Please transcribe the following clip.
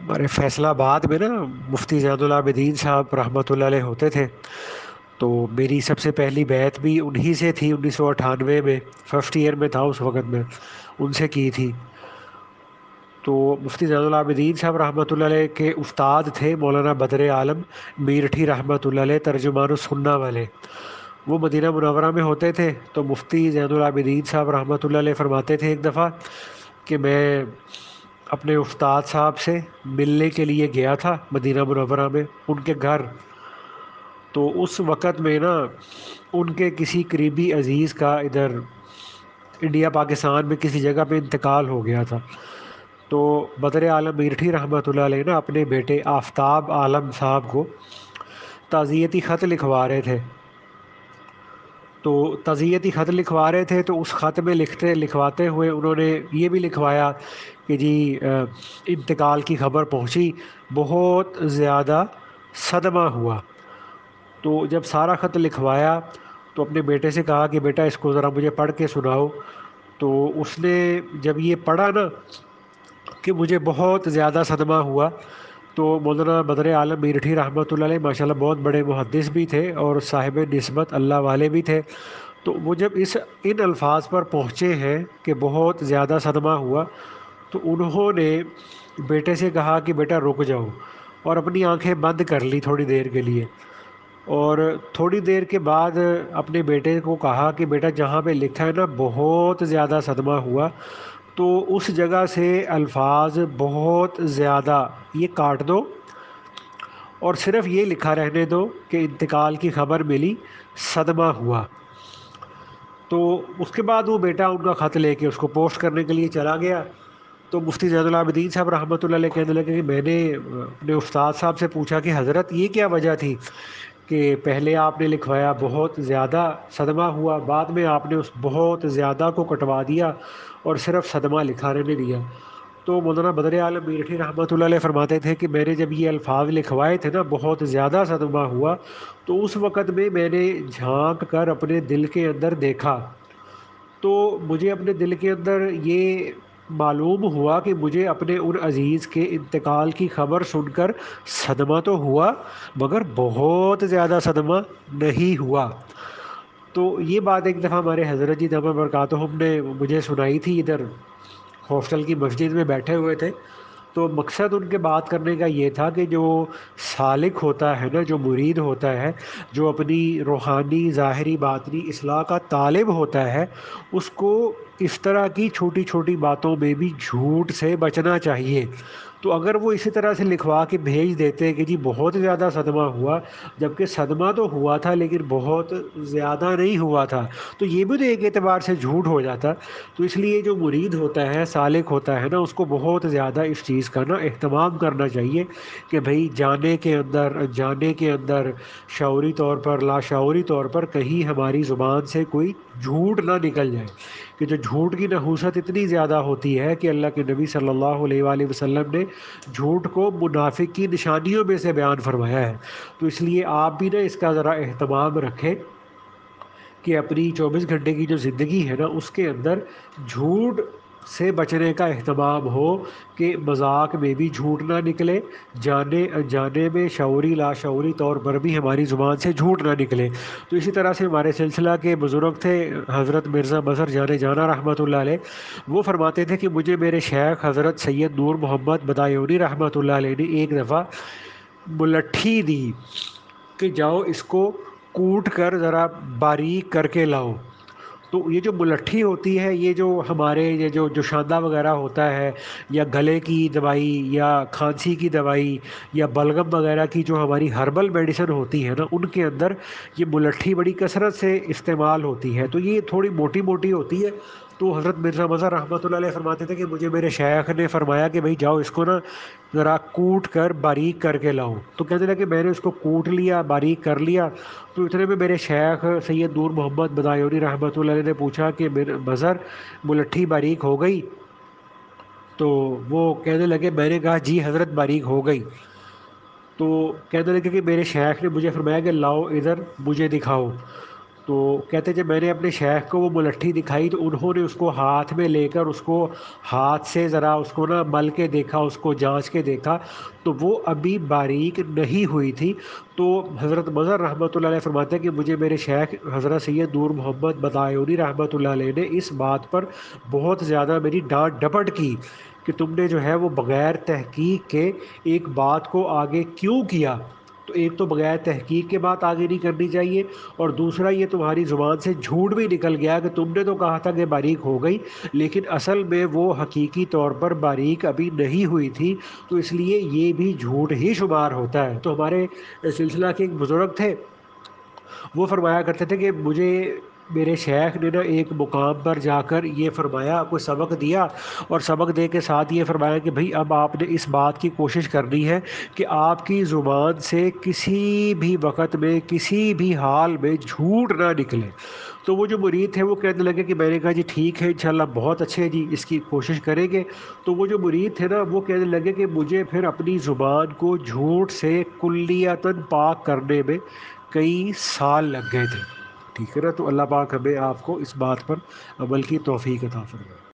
ہمارے فیصلہ آباد میں نا مفتی زین العابدین صاحب رحمۃ اللہ علیہ ہوتے تھے. تو میری سب سے پہلی بیعت بھی انہی سے تھی 1998 میں. فرسٹ ایئر میں تھا اس وقت میں، ان سے کی تھی. تو مفتی زین العابدین صاحب رحمۃ اللہ علیہ کے استاد تھے مولانا بدر عالم میرٹھی رحمۃ اللہ علیہ، ترجمان السنہ والے. وہ مدینہ منورہ میں ہوتے تھے. تو مفتی زین العابدین صاحب رحمۃ اللہ علیہ فرماتے تھے ایک دفعہ کہ میں اپنے استاد صاحب سے ملنے کے لیے گیا تھا مدینہ منورہ میں ان کے گھر. تو اس وقت میں نا ان کے کسی قریبی عزیز کا ادھر انڈیا پاکستان میں کسی جگہ پہ انتقال ہو گیا تھا. تو بدر عالم میرٹھی رحمۃ اللہ علیہ نا اپنے بیٹے آفتاب عالم صاحب کو تعزیتی خط لکھوا رہے تھے. تو تعزیتی خط لکھوا رہے تھے تو اس خط میں لکھواتے ہوئے انہوں نے یہ بھی لکھوایا کہ جی انتقال کی خبر پہنچی، بہت زیادہ صدمہ ہوا. تو جب سارا خط لکھوایا تو اپنے بیٹے سے کہا کہ بیٹا اس کو ذرا مجھے پڑھ کے سناؤ. تو اس نے جب یہ پڑھا نا کہ مجھے بہت زیادہ صدمہ ہوا. تو مولانا بدر عالم میرٹھی رحمۃ اللہ علیہ ماشاء اللہ بہت بڑے محدث بھی تھے اور صاحب نسبت اللہ والے بھی تھے. تو وہ جب ان الفاظ پر پہنچے ہیں کہ بہت زیادہ صدمہ ہوا، تو انہوں نے بیٹے سے کہا کہ بیٹا رک جاؤ، اور اپنی آنکھیں بند کر لی تھوڑی دیر کے لیے. اور تھوڑی دیر کے بعد اپنے بیٹے کو کہا کہ بیٹا جہاں پہ لکھا ہے نا بہت زیادہ صدمہ ہوا، تو اس جگہ سے الفاظ بہت زیادہ یہ کاٹ دو اور صرف یہ لکھا رہنے دو کہ انتقال کی خبر ملی، صدمہ ہوا. تو اس کے بعد وہ بیٹا ان کا خط لے کے اس کو پوسٹ کرنے کے لیے چلا گیا. تو مفتی زین العابدین صاحب رحمۃ اللہ علیہ کہنے لگے کہ میں نے اپنے استاد صاحب سے پوچھا کہ حضرت یہ کیا وجہ تھی کہ پہلے آپ نے لکھوایا بہت زیادہ صدمہ ہوا، بعد میں آپ نے اس بہت زیادہ کو کٹوا دیا اور صرف صدمہ لکھا رہنے دیا. تو مولانا بدر عالم میرٹھی رحمۃ اللہ علیہ فرماتے تھے کہ میں نے جب یہ الفاظ لکھوائے تھے نا بہت زیادہ صدمہ ہوا، تو اس وقت میں نے جھانک کر اپنے دل کے اندر دیکھا. تو مجھے اپنے دل کے اندر یہ معلوم ہوا کہ مجھے اپنے ان عزیز کے انتقال کی خبر سن کر صدمہ تو ہوا مگر بہت زیادہ صدمہ نہیں ہوا. تو یہ بات ایک دفعہ ہمارے حضرت جی دامت برکاتہم نے مجھے سنائی تھی، ادھر ہاسٹل کی مسجد میں بیٹھے ہوئے تھے. تو مقصد ان کے بات کرنے کا یہ تھا کہ جو سالک ہوتا ہے نا، جو مرید ہوتا ہے، جو اپنی روحانی ظاہری باطنی اصلاح کا طالب ہوتا ہے، اس کو اس طرح کی چھوٹی چھوٹی باتوں میں بھی جھوٹ سے بچنا چاہیے. تو اگر وہ اسی طرح سے لکھوا کے بھیج دیتے کہ جی بہت زیادہ صدمہ ہوا، جبکہ صدمہ تو ہوا تھا لیکن بہت زیادہ نہیں ہوا تھا، تو یہ بھی تو ایک اعتبار سے جھوٹ ہو جاتا. تو اس لیے جو مرید ہوتا ہے، سالک ہوتا ہے نا، اس کو بہت زیادہ اس چیز کا نا اہتمام کرنا چاہیے کہ بھئی جانے کے اندر شعوری طور پر لاشعوری طور پر کہیں ہماری زبان سے کوئی جھوٹ نہ نکل جائے. کہ جو جھوٹ کی نحوست اتنی زیادہ ہوتی ہے کہ اللہ کے نبی صلی اللہ علیہ وآلہ وسلم نے جھوٹ کو منافق کی نشانیوں میں سے بیان فرمایا ہے. تو اس لیے آپ بھی نا اس کا ذرا اہتمام رکھیں کہ اپنی 24 گھنٹے کی جو زندگی ہے نا اس کے اندر جھوٹ سے بچنے کا اہتمام ہو کہ مذاق میں بھی جھوٹ نہ نکلے، جانے انجانے میں شعوری لاشعوری طور پر بھی ہماری زبان سے جھوٹ نہ نکلے. تو اسی طرح سے ہمارے سلسلہ کے بزرگ تھے حضرت مرزا مظہر جان جانا رحمۃ اللہ علیہ، وہ فرماتے تھے کہ مجھے میرے شیخ حضرت سید نور محمد بدایونی رحمۃ اللہ علیہ نے ایک دفعہ ملٹھی دی کہ جاؤ اس کو کوٹ کر ذرا باریک کر کے لاؤ. تو یہ جو ملٹھی ہوتی ہے، یہ جو ہمارے یہ جو شاندہ وغیرہ ہوتا ہے، یا گلے کی دوائی یا کھانسی کی دوائی یا بلغم وغیرہ کی جو ہماری ہربل میڈیسن ہوتی ہے نا، ان کے اندر یہ ملٹھی بڑی کثرت سے استعمال ہوتی ہے. تو یہ تھوڑی موٹی موٹی ہوتی ہے. تو حضرت مرزا مظہر رحمۃ اللہ علیہ فرماتے تھے کہ مجھے میرے شیخ نے فرمایا کہ بھئی جاؤ اس کو نا ذرا کوٹ کر باریک کر کے لاؤ. تو کہنے لگے میں نے اس کو کوٹ لیا، باریک کر لیا. تو اتنے میں میرے شیخ سید نور محمد بدایونی رحمۃ اللہ علیہ نے پوچھا کہ میرے مظہر ملٹھی باریک ہو گئی؟ تو وہ کہنے لگے، میں نے کہا جی حضرت باریک ہو گئی. تو کہنے لگے کہ میرے شیخ نے مجھے فرمایا کہ لاؤ ادھر مجھے دکھاؤ. تو کہتے جب میں نے اپنے شیخ کو وہ ملٹھی دکھائی تو انہوں نے اس کو ہاتھ میں لے کر اس کو ہاتھ سے ذرا اس کو نا مل کے دیکھا، اس کو جانچ کے دیکھا تو وہ ابھی باریک نہیں ہوئی تھی۔ تو حضرت مظہر رحمۃ اللہ علیہ فرماتے ہیں کہ مجھے میرے شیخ حضرت سید نور محمد بدایونی رحمۃ اللہ علیہ نے اس بات پر بہت زیادہ میری ڈانٹ ڈپٹ کی کہ تم نے جو ہے وہ بغیر تحقیق کے ایک بات کو آگے کیوں کیا۔ تو ایک تو بغیر تحقیق کے بات آگے نہیں کرنی چاہیے، اور دوسرا یہ تمہاری زبان سے جھوٹ بھی نکل گیا کہ تم نے تو کہا تھا کہ باریک ہو گئی، لیکن اصل میں وہ حقیقی طور پر باریک ابھی نہیں ہوئی تھی، تو اس لیے یہ بھی جھوٹ ہی شمار ہوتا ہے۔ تو ہمارے سلسلہ کے ایک بزرگ تھے، وہ فرمایا کرتے تھے کہ مجھے میرے شیخ نے نا ایک مقام پر جا کر یہ فرمایا، کوئی سبق دیا، اور سبق دے کے ساتھ یہ فرمایا کہ بھئی اب آپ نے اس بات کی کوشش کرنی ہے کہ آپ کی زبان سے کسی بھی وقت میں کسی بھی حال میں جھوٹ نہ نکلے۔ تو وہ جو مرید تھے وہ کہنے لگے کہ میں نے کہا جی ٹھیک ہے انشاءاللہ، بہت اچھے جی، اس کی کوشش کریں گے۔ تو وہ جو مرید تھے نا وہ کہنے لگے کہ مجھے پھر اپنی زبان کو جھوٹ سے کلیتاً پاک کرنے میں کئی سال لگ گئے تھے۔ ٹھیک ہے نا، تو اللہ پاک ہمیں آپ کو اس بات پر عمل کی توفیق عطا فرمائے۔